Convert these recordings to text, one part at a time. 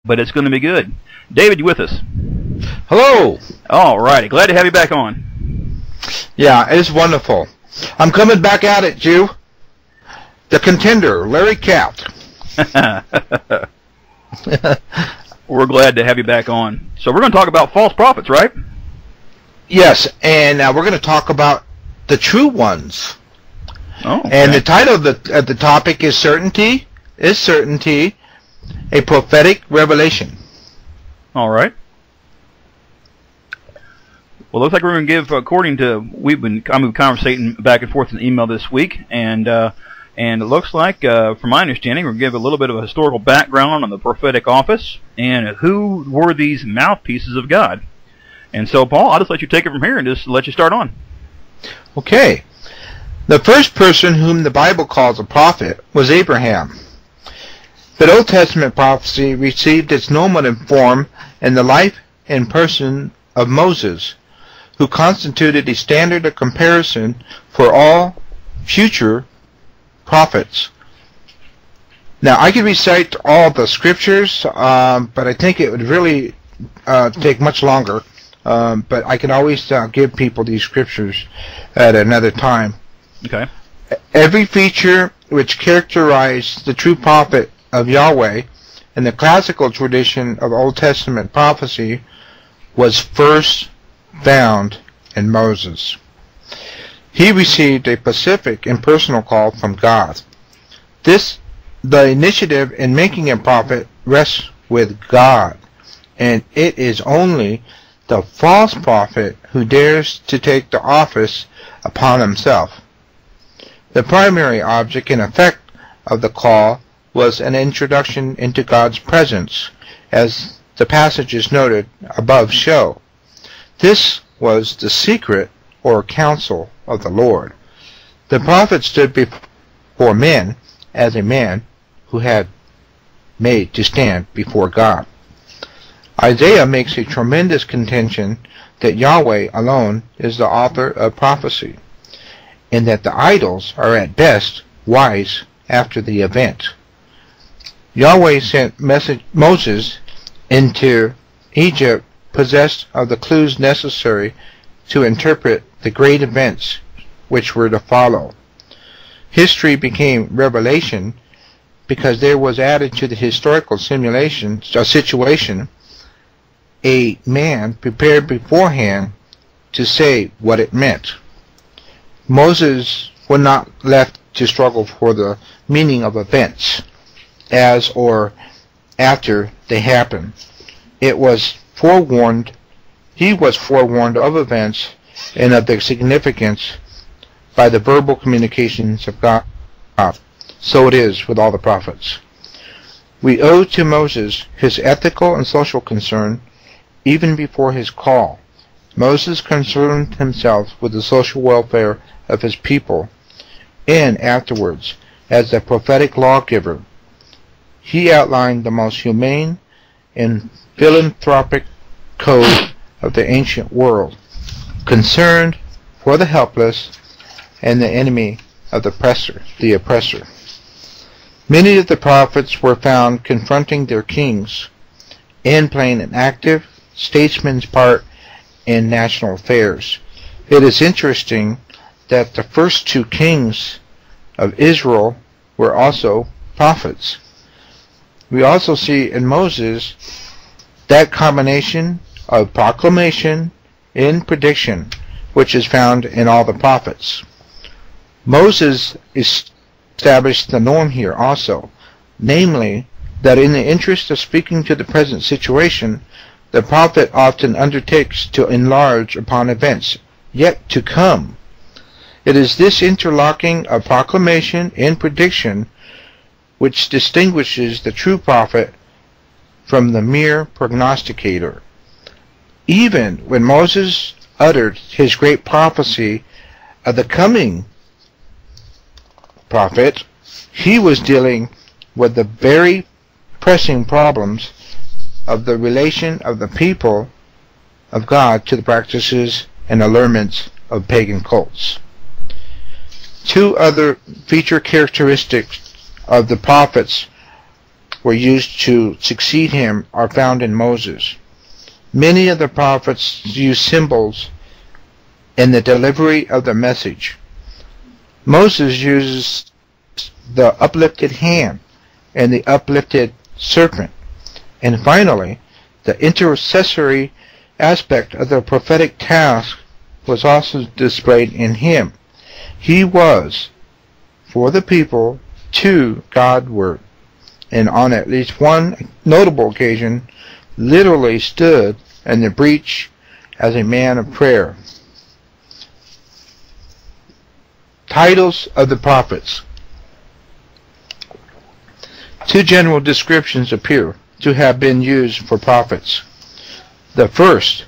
but it's going to be good. David, you with us? Hello. All righty. Glad to have you back on. Yeah, it's wonderful. I'm coming back at it, Jew. The contender, Larry Cat. We're glad to have you back on. So we're going to talk about false prophets, right? Yes, and we're going to talk about the true ones. Oh, okay. And the title of the topic is Certainty, a Prophetic Revelation. All right. Well, it looks like we're going to give, according to, we've been conversating back and forth in email this week, and it looks like, from my understanding, we're going to give a little bit of a historical background on the prophetic office and who were these mouthpieces of God. And so, Paul, I'll just let you take it from here and just let you start on. Okay. The first person whom the Bible calls a prophet was Abraham. But Old Testament prophecy received its normative form in the life and person of Moses, who constituted a standard of comparison for all future prophets. Now, I could recite all the scriptures, but I think it would really take much longer. But I can always give people these scriptures at another time. Okay. Every feature which characterized the true prophet of Yahweh in the classical tradition of Old Testament prophecy was first found in Moses. He received a specific and personal call from God. The initiative in making a prophet rests with God, and it is only the false prophet who dares to take the office upon himself. The primary object and effect of the call was an introduction into God's presence, as the passages noted above show. This was the secret or counsel of the Lord. The prophet stood before men as a man who had made to stand before God. Isaiah makes a tremendous contention that Yahweh alone is the author of prophecy, and that the idols are at best wise after the event. Yahweh sent Moses into Egypt possessed of the clues necessary to interpret the great events which were to follow. History became revelation because there was added to the historical situation a man prepared beforehand to say what it meant. Moses was not left to struggle for the meaning of events as or after they happened. He was forewarned of events and of their significance by the verbal communications of God. So it is with all the prophets. We owe to Moses his ethical and social concern even before his call. Moses concerned himself with the social welfare of his people, and afterwards, as the prophetic lawgiver, he outlined the most humane and philanthropic code of the ancient world, concerned for the helpless and the enemy of the oppressor. Many of the prophets were found confronting their kings and playing an active statesman's part in national affairs. It is interesting that the first two kings of Israel were also prophets. We also see in Moses that combination of proclamation and prediction which is found in all the prophets. Moses established the norm here also, namely that in the interest of speaking to the present situation, the prophet often undertakes to enlarge upon events yet to come. It is this interlocking of proclamation and prediction which distinguishes the true prophet from the mere prognosticator. Even when Moses uttered his great prophecy of the coming prophet, he was dealing with the very pressing problems of the relation of the people of God to the practices and allurements of pagan cults. Two other feature characteristics of the prophets were used to succeed him are found in Moses. Many of the prophets used symbols in the delivery of the message. Moses uses the uplifted hand and the uplifted serpent. And finally, the intercessory aspect of the prophetic task was also displayed in him. He was, for the people, to God's word, and on at least one notable occasion, literally stood in the breach as a man of prayer. Titles of the prophets. Two general descriptions appear to have been used for prophets. The first,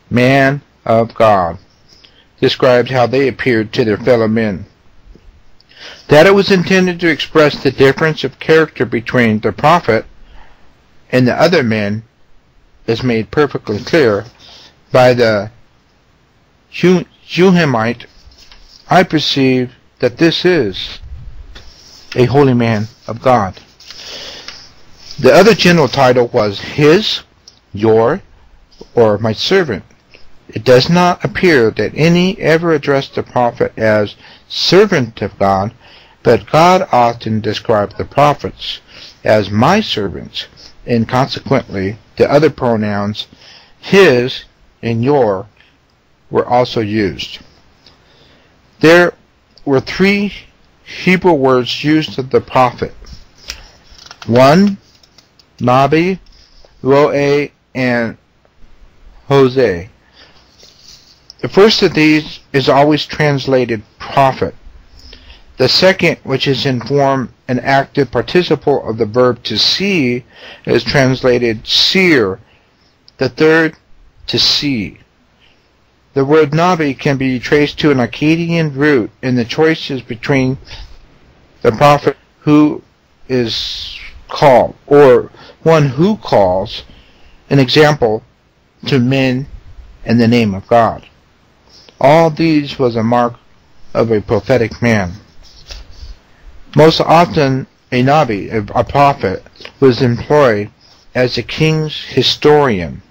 man of God, describes how they appeared to their fellow men. That it was intended to express the difference of character between the prophet and the other men is made perfectly clear by the Shunammite. I perceive that this is a holy man of God. The other general title was his, your, or my servant. It does not appear that any ever addressed the prophet as servant of God, but God often described the prophets as my servants, and consequently the other pronouns his and your were also used. There were three Hebrew words used of the prophet. One, Nabi, Roe, and Hosea. The first of these is always translated prophet. The second, which is in form an active participle of the verb to see, is translated seer. The third, to see. The word Nabi can be traced to an Akkadian root, and the choice is between the prophet who is called, or one who calls, an example, to men in the name of God. All these was a mark of a prophetic man. Most often, a Nabi, a prophet, was employed as a king's historian,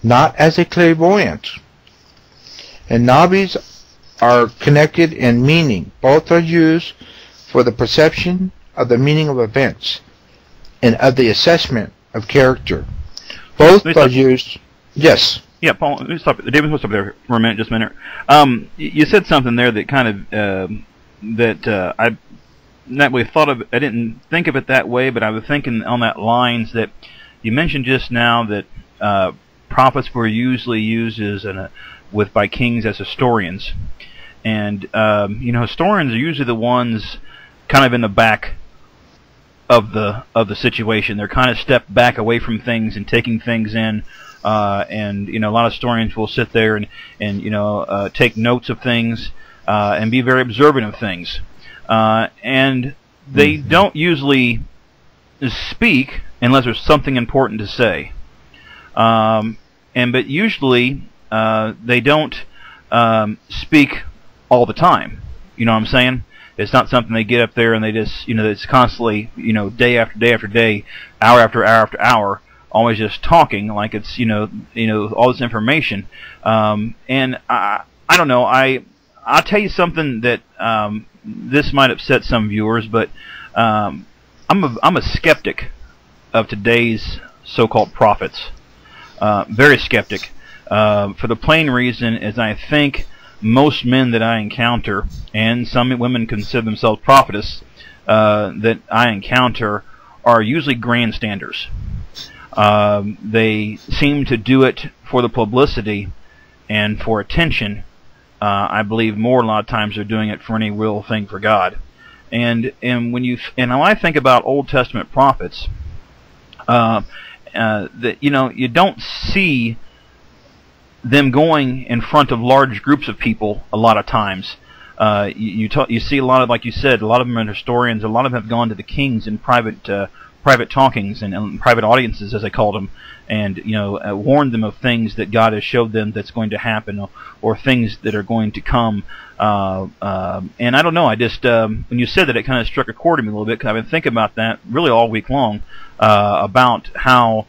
not as a clairvoyant. And Nabis are connected in meaning. Both are used for the perception of the meaning of events and of the assessment of character. Both are used. Yes. Yeah, Paul. Let me stop. David, let's stop there for a minute, just a minute. You said something there that kind of I not really thought of. I didn't think of it that way, but I was thinking on that lines that you mentioned just now that prophets were usually used as by kings as historians, and historians are usually the ones kind of in the back of the situation. They're kind of stepped back away from things and taking things in, and a lot of historians will sit there and take notes of things and be very observant of things, and they don't usually speak unless there's something important to say, but usually they don't speak all the time. You know what I'm saying? It's not something they get up there and they just, it's constantly, day after day after day, hour after hour after hour, always just talking like it's, all this information. And I don't know. I'll tell you something that this might upset some viewers, but I'm a skeptic of today's so-called prophets. Very skeptic. For the plain reason is I think most men that I encounter, and some women consider themselves prophetess, that I encounter are usually grandstanders. They seem to do it for the publicity and for attention. I believe more a lot of times they're doing it for any real thing for God. And when I think about Old Testament prophets, that you don't see them going in front of large groups of people a lot of times. You see a lot of, like you said, a lot of them are historians. A lot of them have gone to the kings in private private talkings and private audiences, as I called them, and warned them of things that God has showed them that's going to happen, or things that are going to come. And I don't know. I just when you said that, it kind of struck a chord in me a little bit, because I've been thinking about that really all week long, about how